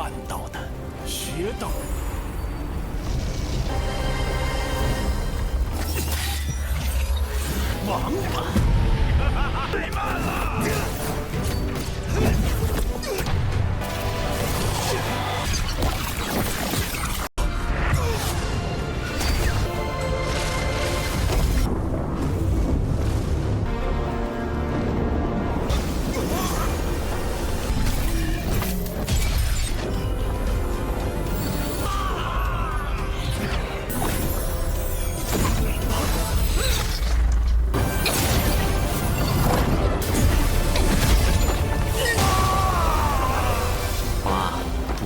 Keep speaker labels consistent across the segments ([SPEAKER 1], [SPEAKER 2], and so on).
[SPEAKER 1] 传道的学道。王八，太慢了！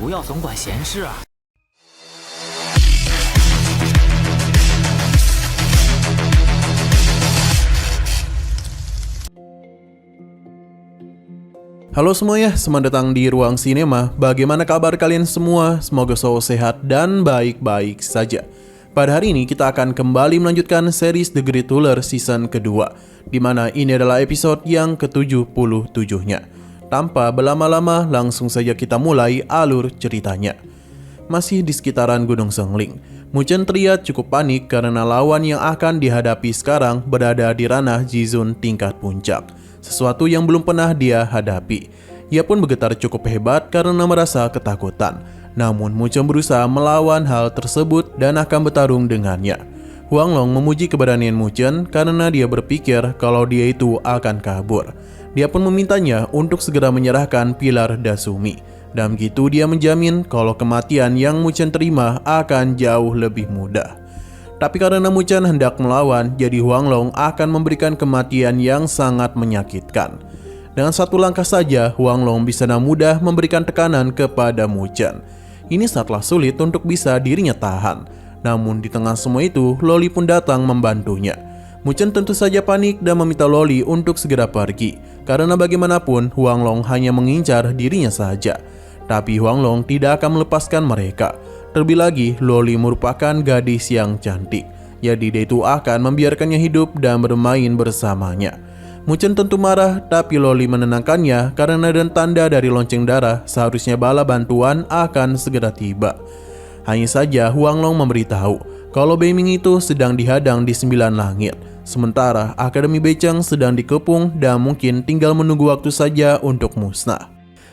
[SPEAKER 2] 不要总管闲事啊！Halo
[SPEAKER 3] semuanya, selamat datang di Ruang Sinema. Bagaimana kabar kalian semua? Semoga selalu sehat dan baik-baik saja. Pada hari ini kita akan kembali melanjutkan series The Great Ruler season kedua, di mana ini adalah episode yang ke-77-nya. Tanpa berlama-lama, langsung saja kita mulai alur ceritanya. Masih di sekitaran Gunung Sengling, Muchen terlihat cukup panik karena lawan yang akan dihadapi sekarang berada di ranah Jizun tingkat puncak, sesuatu yang belum pernah dia hadapi. Ia pun bergetar cukup hebat karena merasa ketakutan. Namun Muchen berusaha melawan hal tersebut dan akan bertarung dengannya. Huang Long memuji keberanian Muchen karena dia berpikir kalau dia itu akan kabur. Dia pun memintanya untuk segera menyerahkan pilar Dasumi. Dan begitu dia menjamin kalau kematian yang Muchen terima akan jauh lebih mudah. Tapi karena Muchen hendak melawan, jadi Huang Long akan memberikan kematian yang sangat menyakitkan. Dengan satu langkah saja, Huang Long bisa dengan mudah memberikan tekanan kepada Muchen. Ini sangatlah sulit untuk bisa dirinya tahan. Namun di tengah semua itu, Loli pun datang membantunya. Muchen tentu saja panik dan meminta Loli untuk segera pergi. Karena bagaimanapun, Huang Long hanya mengincar dirinya saja. Tapi Huang Long tidak akan melepaskan mereka. Terlebih lagi, Loli merupakan gadis yang cantik. Jadi dia itu akan membiarkannya hidup dan bermain bersamanya. Muchen tentu marah, tapi Loli menenangkannya karena dan tanda dari lonceng darah seharusnya bala bantuan akan segera tiba. Hanya saja Huang Long memberitahu kalau Beiming itu sedang dihadang di 9 langit. Sementara Akademi Becheng sedang dikepung dan mungkin tinggal menunggu waktu saja untuk musnah.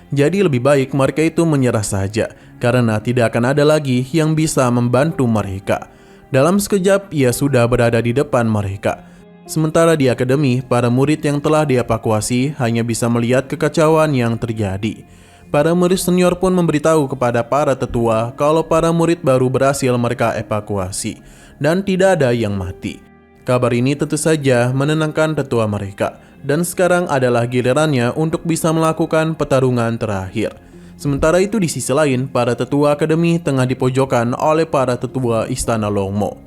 [SPEAKER 3] Jadi lebih baik mereka itu menyerah saja, karena tidak akan ada lagi yang bisa membantu mereka. Dalam sekejap ia sudah berada di depan mereka. Sementara di akademi, para murid yang telah dievakuasi hanya bisa melihat kekacauan yang terjadi. Para murid senior pun memberitahu kepada para tetua kalau para murid baru berhasil mereka evakuasi, dan tidak ada yang mati. Kabar ini tentu saja menenangkan tetua mereka, dan sekarang adalah gilirannya untuk bisa melakukan pertarungan terakhir. Sementara itu di sisi lain, para tetua akademi tengah dipojokkan oleh para tetua Istana Longmo.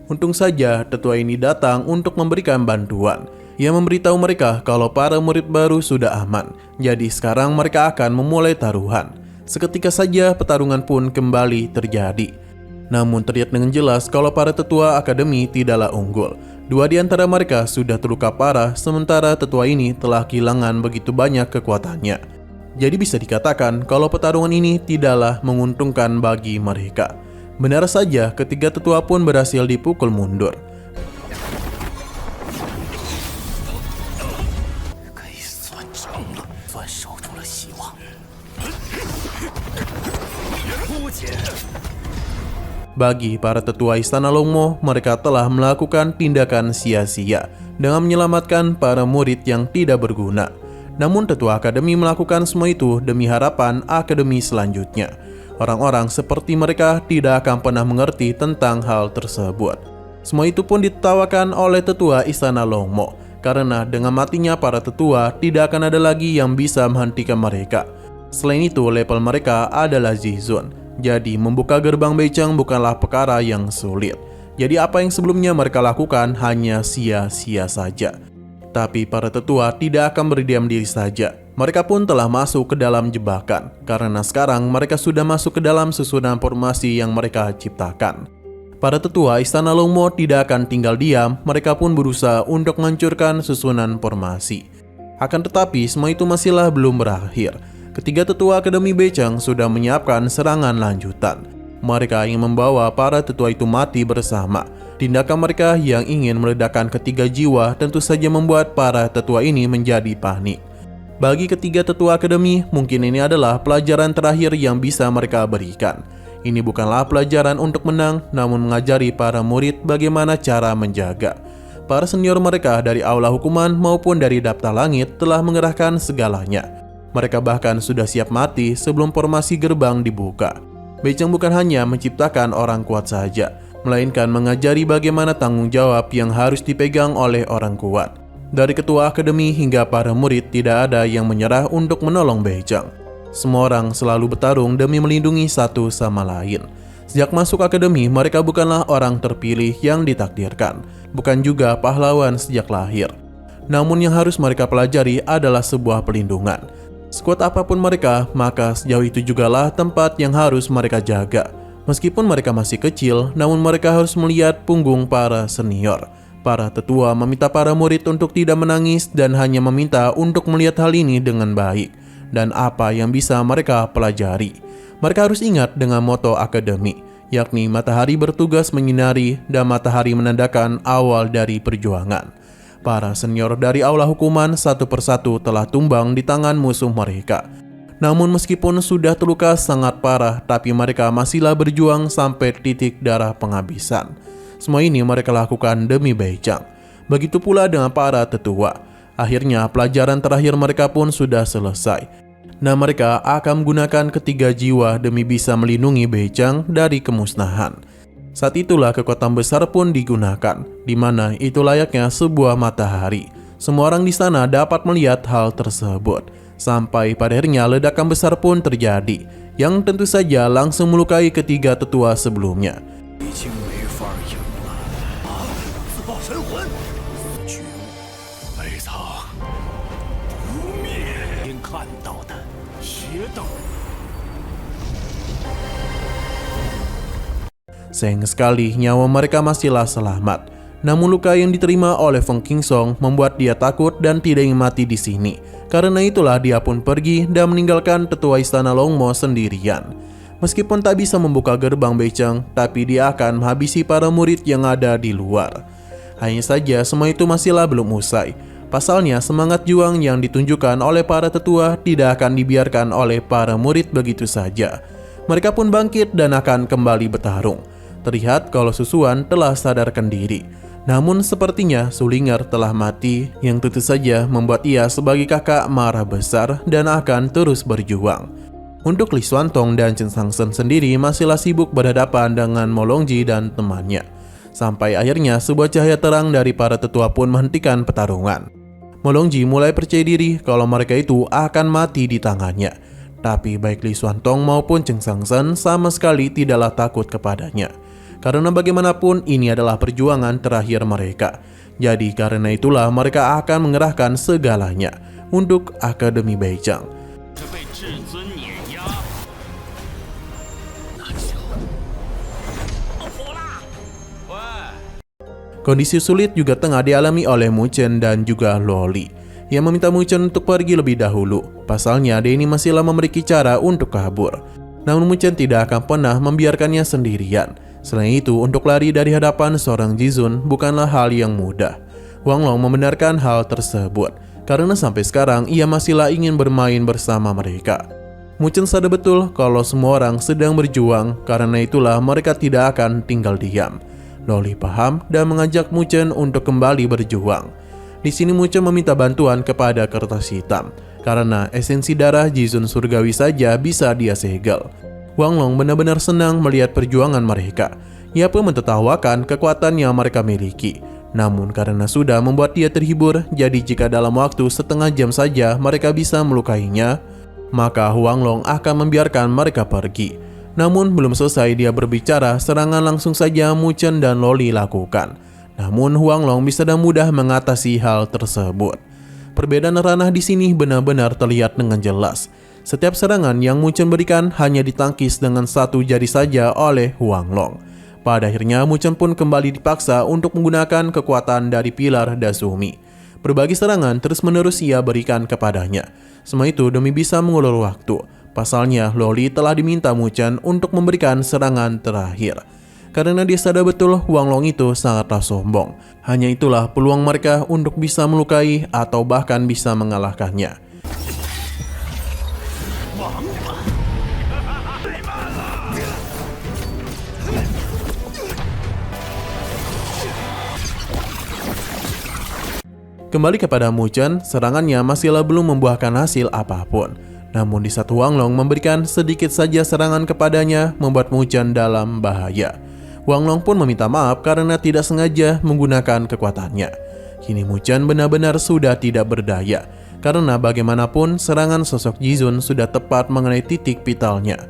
[SPEAKER 3] Untung saja tetua ini datang untuk memberikan bantuan. Ia memberitahu mereka kalau para murid baru sudah aman, jadi sekarang mereka akan memulai taruhan. Seketika saja pertarungan pun kembali terjadi. Namun terlihat dengan jelas kalau para tetua akademi tidaklah unggul. Dua di antara mereka sudah terluka parah, sementara tetua ini telah kehilangan begitu banyak kekuatannya. Jadi bisa dikatakan kalau pertarungan ini tidaklah menguntungkan bagi mereka. Benar saja, ketiga tetua pun berhasil dipukul mundur. Bagi para tetua Istana Longmo, mereka telah melakukan tindakan sia-sia dengan menyelamatkan para murid yang tidak berguna. Namun tetua akademi melakukan semua itu demi harapan akademi selanjutnya. Orang-orang seperti mereka tidak akan pernah mengerti tentang hal tersebut. Semua itu pun ditertawakan oleh tetua Istana Longmo, karena dengan matinya para tetua tidak akan ada lagi yang bisa menghentikan mereka. Selain itu, level mereka adalah Jizun. Jadi membuka gerbang Becheng bukanlah perkara yang sulit. Jadi apa yang sebelumnya mereka lakukan hanya sia-sia saja. Tapi para tetua tidak akan berdiam diri saja. Mereka pun telah masuk ke dalam jebakan, karena sekarang mereka sudah masuk ke dalam susunan formasi yang mereka ciptakan. Para tetua Istana Longmo tidak akan tinggal diam, mereka pun berusaha untuk menghancurkan susunan formasi. Akan tetapi semua itu masihlah belum berakhir. Ketiga tetua Akademi Bechang sudah menyiapkan serangan lanjutan. Mereka ingin membawa para tetua itu mati bersama. Tindakan mereka yang ingin meledakkan ketiga jiwa tentu saja membuat para tetua ini menjadi panik. Bagi ketiga tetua akademi, mungkin ini adalah pelajaran terakhir yang bisa mereka berikan. Ini bukanlah pelajaran untuk menang, namun mengajari para murid bagaimana cara menjaga. Para senior mereka dari aula hukuman maupun dari daftar langit telah mengerahkan segalanya. Mereka bahkan sudah siap mati sebelum formasi gerbang dibuka. Bechang bukan hanya menciptakan orang kuat saja, melainkan mengajari bagaimana tanggung jawab yang harus dipegang oleh orang kuat. Dari ketua akademi hingga para murid tidak ada yang menyerah untuk menolong Bechang. Semua orang selalu bertarung demi melindungi satu sama lain. Sejak masuk akademi, mereka bukanlah orang terpilih yang ditakdirkan, bukan juga pahlawan sejak lahir. Namun yang harus mereka pelajari adalah sebuah pelindungan. Sekuat apapun mereka, maka sejauh itu jugalah tempat yang harus mereka jaga. Meskipun mereka masih kecil, namun mereka harus melihat punggung para senior. Para tetua meminta para murid untuk tidak menangis dan hanya meminta untuk melihat hal ini dengan baik. Dan apa yang bisa mereka pelajari. Mereka harus ingat dengan moto akademi, yakni matahari bertugas menyinari dan matahari menandakan awal dari perjuangan. Para senior dari aula hukuman satu persatu telah tumbang di tangan musuh mereka. Namun meskipun sudah terluka sangat parah, tapi mereka masihlah berjuang sampai titik darah penghabisan. Semua ini mereka lakukan demi Bechang. Begitu pula dengan para tetua. Akhirnya pelajaran terakhir mereka pun sudah selesai. Nah, mereka akan menggunakan ketiga jiwa demi bisa melindungi Bechang dari kemusnahan. Saat itulah kekuatan besar pun digunakan, di mana itu layaknya sebuah matahari. Semua orang di sana dapat melihat hal tersebut. Sampai pada akhirnya ledakan besar pun terjadi, yang tentu saja langsung melukai ketiga tetua sebelumnya.
[SPEAKER 1] 已经没法赢了啊！自爆神魂，死去埋藏不灭，您看到的邪道。
[SPEAKER 3] Sayang sekali nyawa mereka masihlah selamat. Namun luka yang diterima oleh Feng Qingsong membuat dia takut dan tidak ingin mati di sini. Karena itulah dia pun pergi dan meninggalkan tetua istana Longmo sendirian. Meskipun tak bisa membuka gerbang Bechang, tapi dia akan menghabisi para murid yang ada di luar. Hanya saja semua itu masihlah belum usai. Pasalnya semangat juang yang ditunjukkan oleh para tetua tidak akan dibiarkan oleh para murid begitu saja. Mereka pun bangkit dan akan kembali bertarung. Terlihat kalau Susuan telah sadarkan diri. Namun sepertinya Sulinger telah mati, yang tentu saja membuat ia sebagai kakak marah besar dan akan terus berjuang. Untuk Li Xuantong dan Chen Shangsen sendiri masihlah sibuk berhadapan dengan Molongji dan temannya. Sampai akhirnya sebuah cahaya terang dari para tetua pun menghentikan pertarungan. Molongji mulai percaya diri kalau mereka itu akan mati di tangannya. Tapi baik Li Xuantong maupun Chen Shangsen sama sekali tidaklah takut kepadanya. Karena bagaimanapun ini adalah perjuangan terakhir mereka. Jadi karena itulah mereka akan mengerahkan segalanya untuk Akademi Bechang. Kondisi sulit juga tengah dialami oleh Mu Chen dan juga Loli, yang meminta Mu Chen untuk pergi lebih dahulu. Pasalnya dia ini masihlah memiliki cara untuk kabur. Namun Mu Chen tidak akan pernah membiarkannya sendirian. Selain itu, untuk lari dari hadapan seorang Jizun bukanlah hal yang mudah. Wang Long membenarkan hal tersebut, karena sampai sekarang ia masihlah ingin bermain bersama mereka. Mu Chen sadar betul kalau semua orang sedang berjuang, karena itulah mereka tidak akan tinggal diam. Loli paham dan mengajak Mu Chen untuk kembali berjuang. Di sini Mu Chen meminta bantuan kepada kertas hitam, karena esensi darah Jizun surgawi saja bisa dia segel. Wang Long benar-benar senang melihat perjuangan mereka. Ia pun mentertawakan kekuatan yang mereka miliki. Namun karena sudah membuat dia terhibur, jadi jika dalam waktu setengah jam saja mereka bisa melukainya, maka Wang Long akan membiarkan mereka pergi. Namun belum selesai dia berbicara, serangan langsung saja Mu Chen dan Loli lakukan. Namun Wang Long bisa dengan mudah mengatasi hal tersebut. Perbedaan ranah di sini benar-benar terlihat dengan jelas. Setiap serangan yang Mu Chen berikan hanya ditangkis dengan satu jari saja oleh Wang Long. Pada akhirnya Mu Chen pun kembali dipaksa untuk menggunakan kekuatan dari pilar Dasumi. Berbagai serangan terus-menerus ia berikan kepadanya. Semua itu demi bisa mengulur waktu. Pasalnya, Loli telah diminta Mu Chen untuk memberikan serangan terakhir. Karena dia sadar betul Huang Long itu sangatlah sombong. Hanya itulah peluang mereka untuk bisa melukai atau bahkan bisa mengalahkannya. Kembali kepada Mu Chen, serangannya masihlah belum membuahkan hasil apapun. Namun di saat Huang Long memberikan sedikit saja serangan kepadanya, membuat Mu Chen dalam bahaya. Huang Long pun meminta maaf karena tidak sengaja menggunakan kekuatannya. Kini Mu Chen benar-benar sudah tidak berdaya, karena bagaimanapun serangan sosok Jizun sudah tepat mengenai titik vitalnya.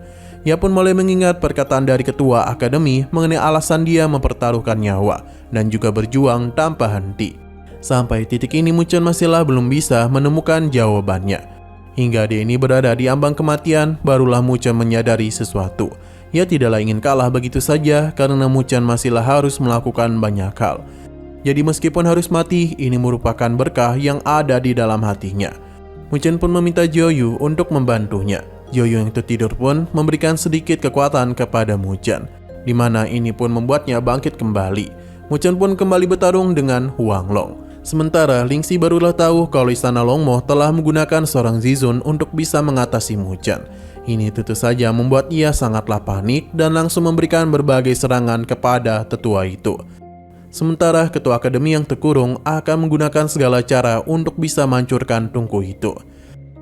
[SPEAKER 3] Ia pun mulai mengingat perkataan dari ketua akademi mengenai alasan dia mempertaruhkan nyawa dan juga berjuang tanpa henti. Sampai titik ini Mu Chen masihlah belum bisa menemukan jawabannya. Hingga dia ini berada di ambang kematian, barulah Mu Chen menyadari sesuatu. Ia tidaklah ingin kalah begitu saja karena Mu Chen masihlah harus melakukan banyak hal. Jadi meskipun harus mati, ini merupakan berkah yang ada di dalam hatinya. Mu Chen pun meminta Joyu untuk membantunya. Joyu yang tertidur pun memberikan sedikit kekuatan kepada Mu Chen, di mana ini pun membuatnya bangkit kembali. Mu Chen pun kembali bertarung dengan Huang Long. Sementara Lingxi barulah tahu kalau Istana Longmo telah menggunakan seorang Zizun untuk bisa mengatasi Mu Chen. Ini tentu saja membuat ia sangatlah panik dan langsung memberikan berbagai serangan kepada tetua itu. Sementara ketua akademi yang terkurung akan menggunakan segala cara untuk bisa menghancurkan tungku itu.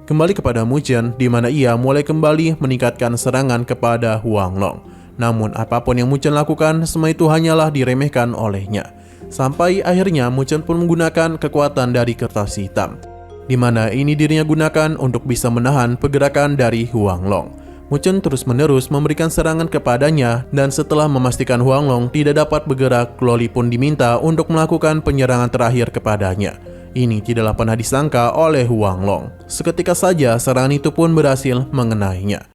[SPEAKER 3] Kembali kepada Mu Chen, di mana ia mulai kembali meningkatkan serangan kepada Huang Long. Namun apapun yang Mu Chen lakukan, semua itu hanyalah diremehkan olehnya. Sampai akhirnya Mu Chen pun menggunakan kekuatan dari kertas hitam, di mana ini dirinya gunakan untuk bisa menahan pergerakan dari Huang Long. Mu Chen terus-menerus memberikan serangan kepadanya, dan setelah memastikan Huang Long tidak dapat bergerak, Loli pun diminta untuk melakukan penyerangan terakhir kepadanya. Ini tidaklah pernah disangka oleh Huang Long. Seketika saja serangan itu pun berhasil mengenainya.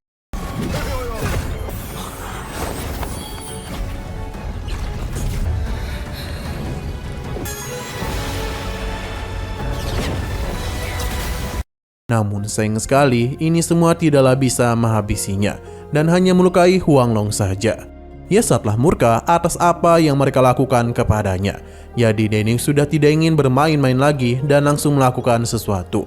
[SPEAKER 3] Namun sayang sekali, ini semua tidaklah bisa menghabisinya dan hanya melukai Huang Long saja. Ia sangatlah murka atas apa yang mereka lakukan kepadanya. Jadi Denning sudah tidak ingin bermain-main lagi dan langsung melakukan sesuatu,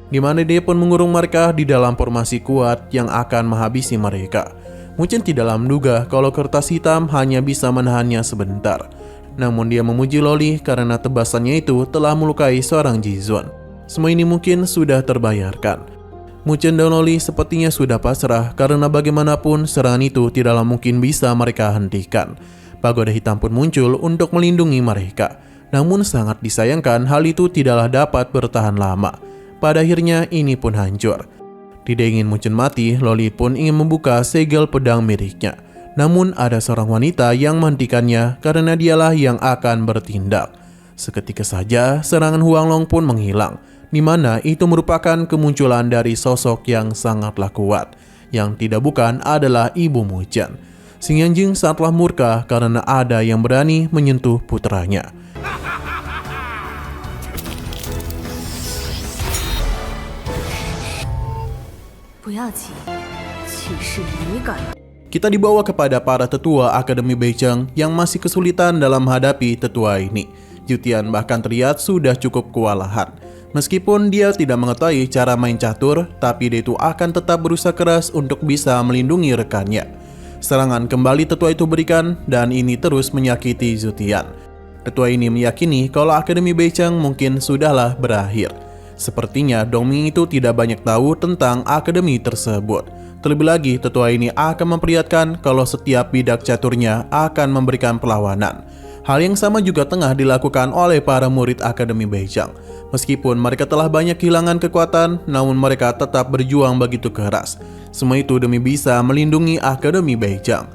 [SPEAKER 3] di mana dia pun mengurung mereka di dalam formasi kuat yang akan menghabisi mereka. Mu Chen tidaklah menduga kalau kertas hitam hanya bisa menahannya sebentar. Namun dia memuji Loli karena tebasannya itu telah melukai seorang Jizun. Semua ini mungkin sudah terbayarkan. Mu Chen dan Loli sepertinya sudah pasrah karena bagaimanapun serangan itu tidaklah mungkin bisa mereka hentikan. Pagoda hitam pun muncul untuk melindungi mereka. Namun sangat disayangkan hal itu tidaklah dapat bertahan lama. Pada akhirnya ini pun hancur. Tidak ingin Mu Chen mati, Loli pun ingin membuka segel pedang miliknya. Namun ada seorang wanita yang menghentikannya karena dialah yang akan bertindak. Seketika saja serangan Huang Long pun menghilang, di mana itu merupakan kemunculan dari sosok yang sangatlah kuat, yang tidak bukan adalah ibu Mu Chen. Xing Yanjing sangatlah murka karena ada yang berani menyentuh putranya. Kita dibawa kepada para tetua Akademi Beicheng yang masih kesulitan dalam menghadapi tetua ini. Jutian bahkan terlihat sudah cukup kewalahan. Meskipun dia tidak mengetahui cara main catur, tapi dia itu akan tetap berusaha keras untuk bisa melindungi rekannya. Serangan kembali tetua itu berikan, dan ini terus menyakiti Jutian. Tetua ini meyakini kalau Akademi Beicheng mungkin sudahlah berakhir. Sepertinya Dongming itu tidak banyak tahu tentang akademi tersebut. Terlebih lagi, tetua ini akan memperlihatkan kalau setiap bidak caturnya akan memberikan perlawanan. Hal yang sama juga tengah dilakukan oleh para murid Akademi Beicheng. Meskipun mereka telah banyak kehilangan kekuatan, namun mereka tetap berjuang begitu keras. Semua itu demi bisa melindungi Akademi Beicheng.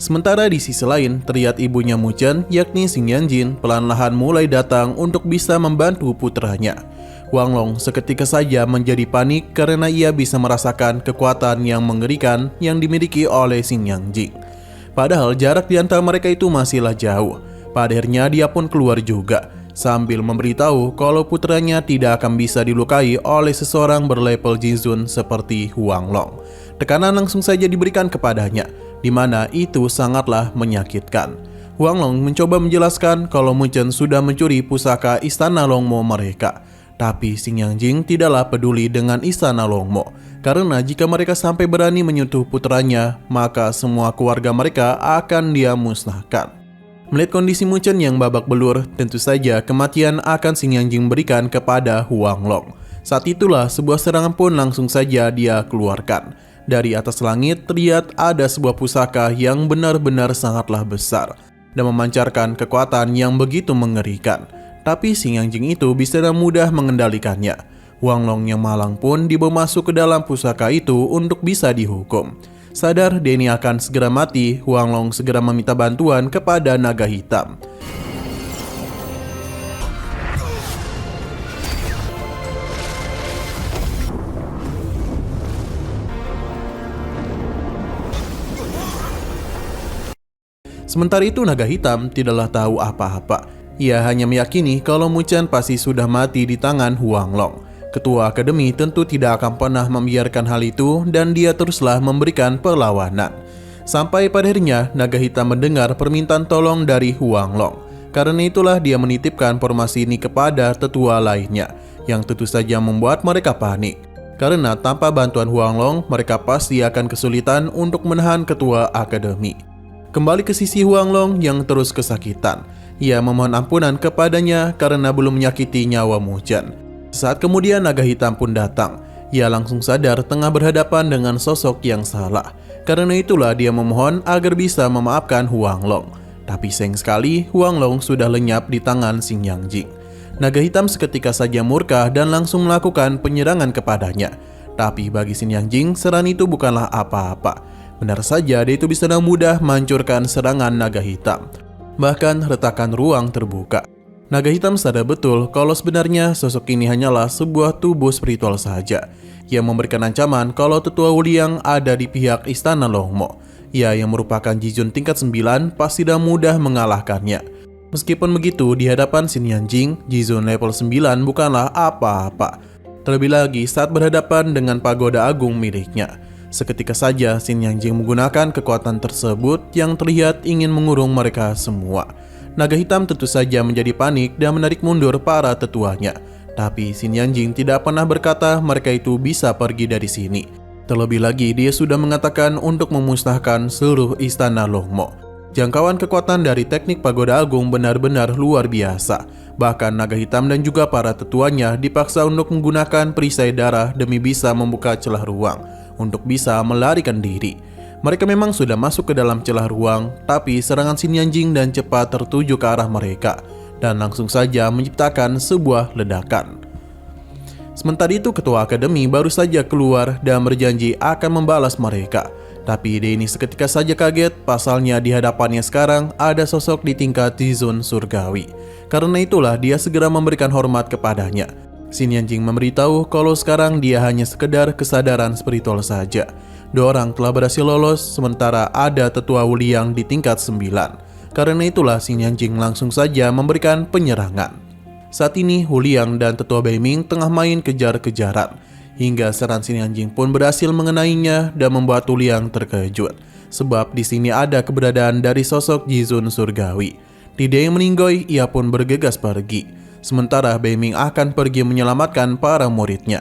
[SPEAKER 3] Sementara di sisi lain, terlihat ibunya Mu Chen, yakni Xing Yanjin, pelan-lahan mulai datang untuk bisa membantu putranya. Huang Long seketika saja menjadi panik karena ia bisa merasakan kekuatan yang mengerikan yang dimiliki oleh Xing Yanjin. Padahal jarak di antara mereka itu masihlah jauh. Pada akhirnya dia pun keluar juga. sambil memberitahu kalau putranya tidak akan bisa dilukai oleh seseorang berlevel Jizun seperti Huang Long. Tekanan langsung saja diberikan kepadanya, di mana itu sangatlah menyakitkan. Huang Long mencoba menjelaskan kalau Mu Chen sudah mencuri pusaka istana Longmo mereka. Tapi Xing Yangjing tidaklah peduli dengan istana Longmo, karena jika mereka sampai berani menyentuh putranya, maka semua keluarga mereka akan dia musnahkan. Melihat kondisi Mu Chen yang babak belur, tentu saja kematian akan Xing Yangjing berikan kepada Huang Long. Saat itulah sebuah serangan pun langsung saja dia keluarkan. Dari atas langit terlihat ada sebuah pusaka yang benar-benar sangatlah besar dan memancarkan kekuatan yang begitu mengerikan. Tapi Xing Yangjing itu bisa dengan mudah mengendalikannya. Huang Long yang malang pun dibawa masuk ke dalam pusaka itu untuk bisa dihukum. Sadar Denny akan segera mati, Huang Long segera meminta bantuan kepada naga hitam. Sementara itu naga hitam tidaklah tahu apa-apa. Ia hanya meyakini kalau Mu Chen pasti sudah mati di tangan Huang Long. Ketua Akademi tentu tidak akan pernah membiarkan hal itu dan dia teruslah memberikan perlawanan. Sampai pada akhirnya naga hitam mendengar permintaan tolong dari Huang Long. Karena itulah dia menitipkan formasi ini kepada tetua lainnya, yang tentu saja membuat mereka panik. Karena tanpa bantuan Huang Long, mereka pasti akan kesulitan untuk menahan ketua Akademi. Kembali ke sisi Huang Long yang terus kesakitan. Ia memohon ampunan kepadanya karena belum menyakiti nyawa Mu Chen. Saat kemudian naga hitam pun datang, ia langsung sadar tengah berhadapan dengan sosok yang salah. Karena itulah dia memohon agar bisa memaafkan Huang Long. Tapi sayang sekali Huang Long sudah lenyap di tangan Xing Yangjing. Naga hitam seketika saja murka dan langsung melakukan penyerangan kepadanya. Tapi bagi Xing Yangjing, serangan itu bukanlah apa-apa. Benar saja dia itu bisa dengan mudah menghancurkan serangan naga hitam. Bahkan retakan ruang terbuka. Naga hitam sadar betul kalau sebenarnya sosok ini hanyalah sebuah tubuh spiritual saja yang memberikan ancaman kalau tetua Wuliang ada di pihak istana Longmo. Ia yang merupakan Jizun tingkat 9 pasti dengan mudah mengalahkannya. Meskipun begitu, di hadapan Xing Yangjing, Jizun level 9 bukanlah apa-apa. Terlebih lagi saat berhadapan dengan pagoda agung miliknya. Seketika saja Xing Yangjing menggunakan kekuatan tersebut yang terlihat ingin mengurung mereka semua. Naga hitam tentu saja menjadi panik dan menarik mundur para tetuanya. Tapi Xing Yangjing tidak pernah berkata mereka itu bisa pergi dari sini. Terlebih lagi dia sudah mengatakan untuk memusnahkan seluruh istana Longmo. Jangkauan kekuatan dari teknik pagoda agung benar-benar luar biasa. Bahkan naga hitam dan juga para tetuanya dipaksa untuk menggunakan perisai darah demi bisa membuka celah ruang untuk bisa melarikan diri. Mereka memang sudah masuk ke dalam celah ruang, tapi serangan Xing Yangjing dan cepat tertuju ke arah mereka dan langsung saja menciptakan sebuah ledakan. Sementara itu ketua akademi baru saja keluar dan berjanji akan membalas mereka. Tapi Denny seketika saja kaget, pasalnya di hadapannya sekarang ada sosok di tingkat Jizun surgawi. Karena itulah dia segera memberikan hormat kepadanya. Xing Yangjing memberitahu kalau sekarang dia hanya sekedar kesadaran spiritual saja. 2 orang telah berhasil lolos, sementara ada tetua Wuliang di tingkat 9. Karena itulah Xing Yangjing langsung saja memberikan penyerangan. Saat ini Wuliang dan tetua Beiming tengah main kejar-kejaran. Hingga serangan Xing Yangjing pun berhasil mengenainya dan membuat Wuliang terkejut. Sebab di sini ada keberadaan dari sosok Jizun surgawi. Tidak yang meninggoy, ia pun bergegas pergi. Sementara Beiming akan pergi menyelamatkan para muridnya.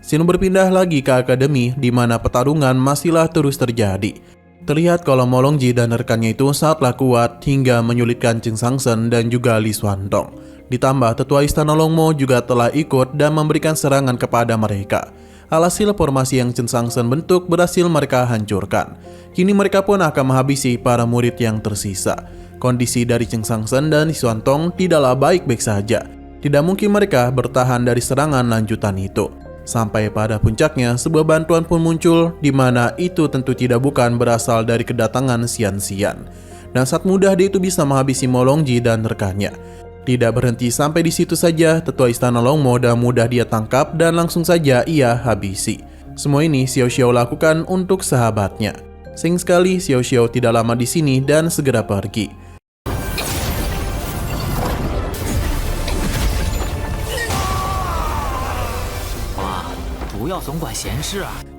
[SPEAKER 3] Sino berpindah lagi ke akademi di mana pertarungan masihlah terus terjadi. Terlihat kalau Molongji dan rekannya itu sangatlah kuat hingga menyulitkan Cheng Sangsen dan juga Li Xuantong. Ditambah tetua istana Longmo juga telah ikut dan memberikan serangan kepada mereka. Alhasil formasi yang Cheng Sangsen bentuk berhasil mereka hancurkan. Kini mereka pun akan menghabisi para murid yang tersisa. Kondisi dari Cheng Sangsen dan Li Xuantong tidaklah baik-baik saja. Tidak mungkin mereka bertahan dari serangan lanjutan itu. Sampai pada puncaknya, sebuah bantuan pun muncul, di mana itu tentu tidak bukan berasal dari kedatangan Xian Xian. Dan saat mudah dia itu bisa menghabisi Molongji dan rekannya. Tidak berhenti sampai di situ saja, tetua istana Longmo mudah dia tangkap dan langsung saja ia habisi. Semua ini Xiao Xiao lakukan untuk sahabatnya. Sayang sekali Xiao Xiao tidak lama di sini dan segera pergi.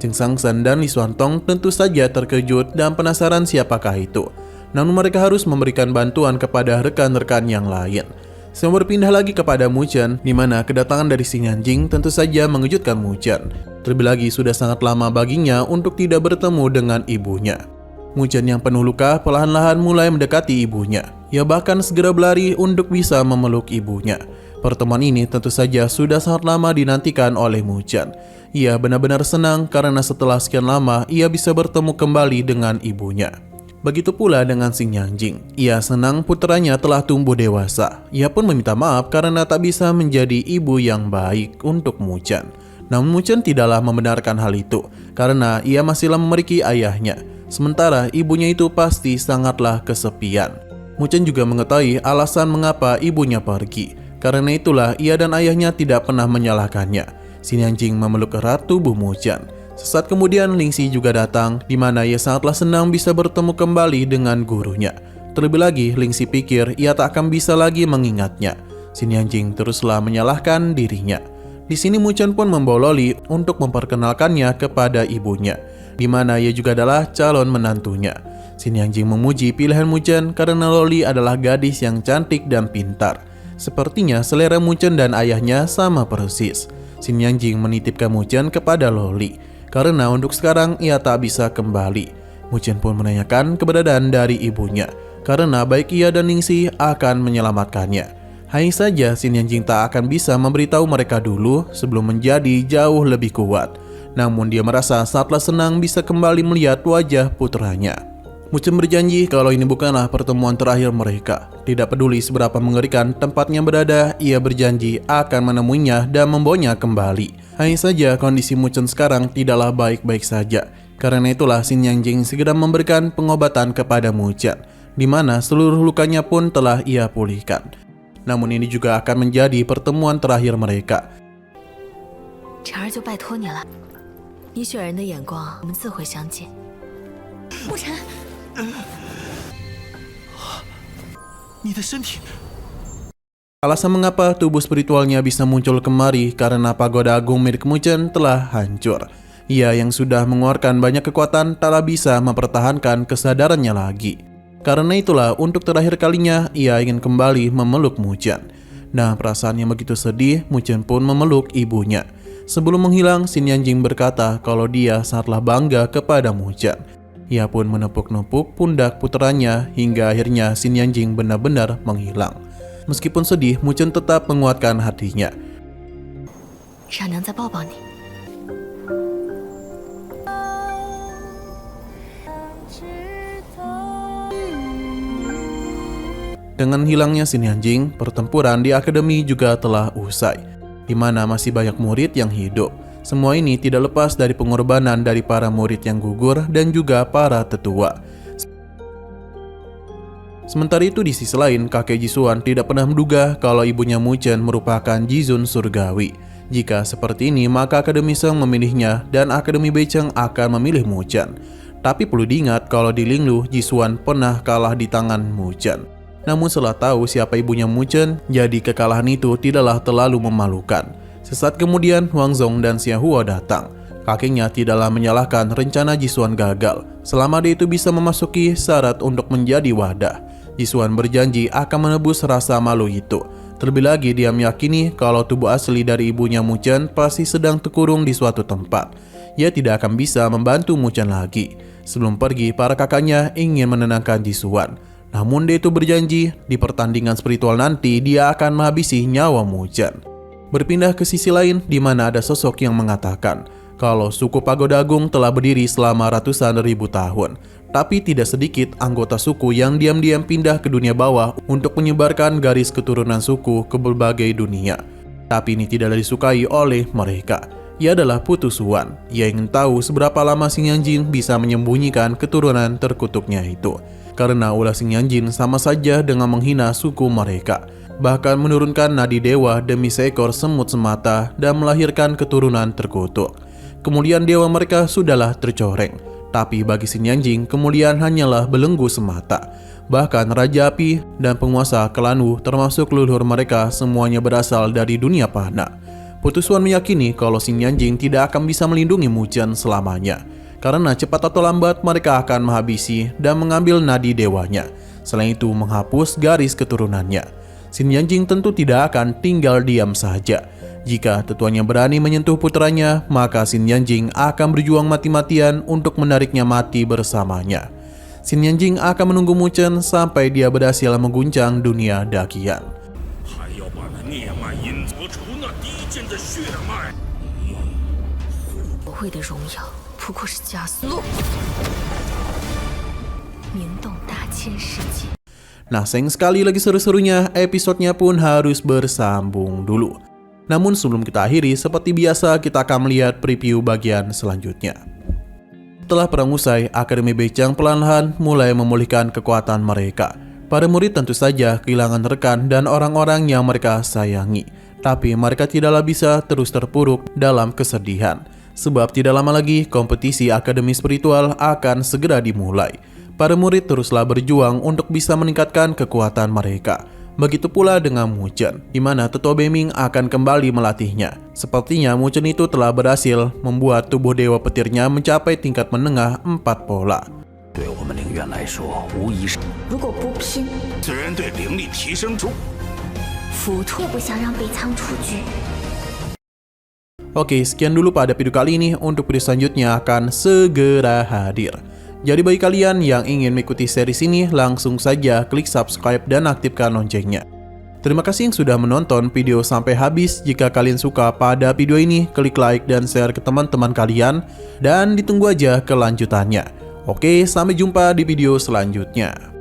[SPEAKER 3] Cheng Sangsan dan Li Xuantong tentu saja terkejut dan penasaran siapakah itu. Namun mereka harus memberikan bantuan kepada rekan-rekan yang lain. Semua berpindah lagi kepada Mu Chen, di mana kedatangan dari Xing Yanjing tentu saja mengejutkan Mu Chen. Terlebih lagi sudah sangat lama baginya untuk tidak bertemu dengan ibunya. Mu Chen yang penuh luka perlahan-lahan mulai mendekati ibunya. Ia bahkan segera berlari untuk bisa memeluk ibunya. Pertemuan ini tentu saja sudah sangat lama dinantikan oleh Mu Chen. Ia benar-benar senang karena setelah sekian lama ia bisa bertemu kembali dengan ibunya. Begitu pula dengan Xing Yanjing. Ia senang putranya telah tumbuh dewasa. Ia pun meminta maaf karena tak bisa menjadi ibu yang baik untuk Mu Chen. Namun Mu Chen tidaklah membenarkan hal itu karena ia masihlah memiliki ayahnya. Sementara ibunya itu pasti sangatlah kesepian. Mu Chen juga mengetahui alasan mengapa ibunya pergi. Karena itulah ia dan ayahnya tidak pernah menyalahkannya. Xing Yanjing memeluk erat tubuh Mu Chen. Sesaat kemudian Lingxi juga datang, di mana ia sangatlah senang bisa bertemu kembali dengan gurunya. Terlebih lagi Lingxi pikir ia tak akan bisa lagi mengingatnya. Xing Yanjing teruslah menyalahkan dirinya. Di sini Mu Chen pun membawa Loli untuk memperkenalkannya kepada ibunya, di mana ia juga adalah calon menantunya. Xing Yanjing memuji pilihan Mu Chen karena Loli adalah gadis yang cantik dan pintar. Sepertinya selera Mu Chen dan ayahnya sama persis. Xing Yanjing menitipkan Mu Chen kepada Loli, karena untuk sekarang ia tak bisa kembali. Mu Chen pun menanyakan keberadaan dari ibunya, karena baik ia dan Ningxi akan menyelamatkannya. Hanya saja Xing Yanjing tak akan bisa memberitahu mereka dulu sebelum menjadi jauh lebih kuat. Namun dia merasa sangatlah senang bisa kembali melihat wajah putranya. Mu Chen berjanji kalau ini bukanlah pertemuan terakhir mereka. Tidak peduli seberapa mengerikan tempatnya berada, ia berjanji akan menemuinya dan membawanya kembali. Hanya saja kondisi Mu Chen sekarang tidaklah baik-baik saja. Karena itulah Xing Yanjing segera memberikan pengobatan kepada Mu Chen, di mana seluruh lukanya pun telah ia pulihkan. Namun ini juga akan menjadi pertemuan terakhir mereka.
[SPEAKER 4] 晨儿就拜托你了，你选人的眼光，我们自会相见。沐晨。
[SPEAKER 1] 你的身体
[SPEAKER 3] Alasan mengapa tubuh spiritualnya bisa muncul kemari karena pagoda agung milik Mu Chen telah hancur. Ia yang sudah mengeluarkan banyak kekuatan taklah bisa mempertahankan kesadarannya lagi. Karena itulah untuk terakhir kalinya ia ingin kembali memeluk Mu Chen. Nah, perasaan yang begitu sedih, Mu Chen pun memeluk ibunya. Sebelum menghilang, Xing Yanjing berkata kalau dia sangatlah bangga kepada Mu Chen. Ia pun menepuk-nepuk pundak putranya hingga akhirnya Xing Yanjing benar-benar menghilang. Meskipun sedih, Mu Chen tetap menguatkan hatinya.
[SPEAKER 4] 让娘再抱抱你。
[SPEAKER 3] Dengan hilangnya Xing Yanjing, pertempuran di akademi juga telah usai, di mana masih banyak murid yang hidup. Semua ini tidak lepas dari pengorbanan dari para murid yang gugur dan juga para tetua. Sementara itu di sisi lain, kakek Jisuan tidak pernah menduga kalau ibunya Mu Chen merupakan Jizun surgawi. Jika seperti ini, maka Akademi Sheng memilihnya dan Akademi Beicheng akan memilih Mu Chen. Tapi perlu diingat kalau di Linglu, Jisuan pernah kalah di tangan Mu Chen. Namun setelah tahu siapa ibunya Mu Chen, jadi kekalahan itu tidaklah terlalu memalukan. Sesaat kemudian, Huang Zhong dan Xia Huo datang. Kakeknya tidaklah menyalahkan rencana Jisuan gagal, selama dia itu bisa memasuki syarat untuk menjadi wadah. Jisuan berjanji akan menebus rasa malu itu. Terlebih lagi dia meyakini kalau tubuh asli dari ibunya Mu Chen pasti sedang terkurung di suatu tempat. Ia tidak akan bisa membantu Mu Chen lagi. Sebelum pergi, para kakaknya ingin menenangkan Jisuan. Namun dia itu berjanji di pertandingan spiritual nanti dia akan menghabisi nyawa Mu Chen. Berpindah ke sisi lain, di mana ada sosok yang mengatakan kalau suku Pagoda Agung telah berdiri selama ratusan ribu tahun. Tapi tidak sedikit anggota suku yang diam-diam pindah ke dunia bawah untuk menyebarkan garis keturunan suku ke berbagai dunia. Tapi ini tidak disukai oleh mereka. Ia adalah Putu Xuan. Ia ingin tahu seberapa lama Xing Yanjing bisa menyembunyikan keturunan terkutuknya itu. karena ulah Xing Yanjing sama saja dengan menghina suku mereka, bahkan menurunkan nadi dewa demi seekor semut semata dan melahirkan keturunan terkutuk. Kemudian dewa mereka sudahlah tercoreng, tapi bagi Xing Yanjing kemuliaan hanyalah belenggu semata. Bahkan Raja Api dan penguasa klan Wu termasuk leluhur mereka semuanya berasal dari dunia fana. Putusuan meyakini kalau Xing Yanjing tidak akan bisa melindungi Mu Chen selamanya, karena cepat atau lambat mereka akan menghabisi dan mengambil nadi dewanya. Selain itu menghapus garis keturunannya. Xing Yanjing tentu tidak akan tinggal diam saja. Jika tetuanya berani menyentuh putranya, maka Xing Yanjing akan berjuang mati-matian untuk menariknya mati bersamanya. Xing Yanjing akan menunggu Mu Chen sampai dia berhasil mengguncang dunia dakian.
[SPEAKER 4] 我会的荣耀不过是加速，明动大千世界。
[SPEAKER 3] Nah, sayang sekali lagi seru-serunya, episodenya pun harus bersambung dulu. Namun sebelum kita akhiri, seperti biasa kita akan melihat preview bagian selanjutnya. Setelah perang usai, Akademi Beichang perlahan mulai memulihkan kekuatan mereka. Para murid tentu saja kehilangan rekan dan orang-orang yang mereka sayangi. Tapi mereka tidaklah bisa terus terpuruk dalam kesedihan. Sebab tidak lama lagi kompetisi akademi spiritual akan segera dimulai. Para murid teruslah berjuang untuk bisa meningkatkan kekuatan mereka. Begitu pula dengan Mu Chen, di mana Tetua Beiming akan kembali melatihnya. Sepertinya Mu Chen itu telah berhasil membuat tubuh dewa petirnya mencapai tingkat menengah 4 pola.
[SPEAKER 1] 对我们陵园来说，无疑是
[SPEAKER 5] 如果不拼，
[SPEAKER 1] 自然对灵力提升中。
[SPEAKER 4] 浮屠
[SPEAKER 5] 也不想让北仓出局。
[SPEAKER 3] Oke, sekian dulu pada video kali ini. Untuk video selanjutnya akan segera hadir. Jadi bagi kalian yang ingin mengikuti series ini, langsung saja klik subscribe dan aktifkan loncengnya. Terima kasih yang sudah menonton video sampai habis. Jika kalian suka pada video ini, klik like dan share ke teman-teman kalian. Dan ditunggu aja kelanjutannya. Oke, sampai jumpa di video selanjutnya.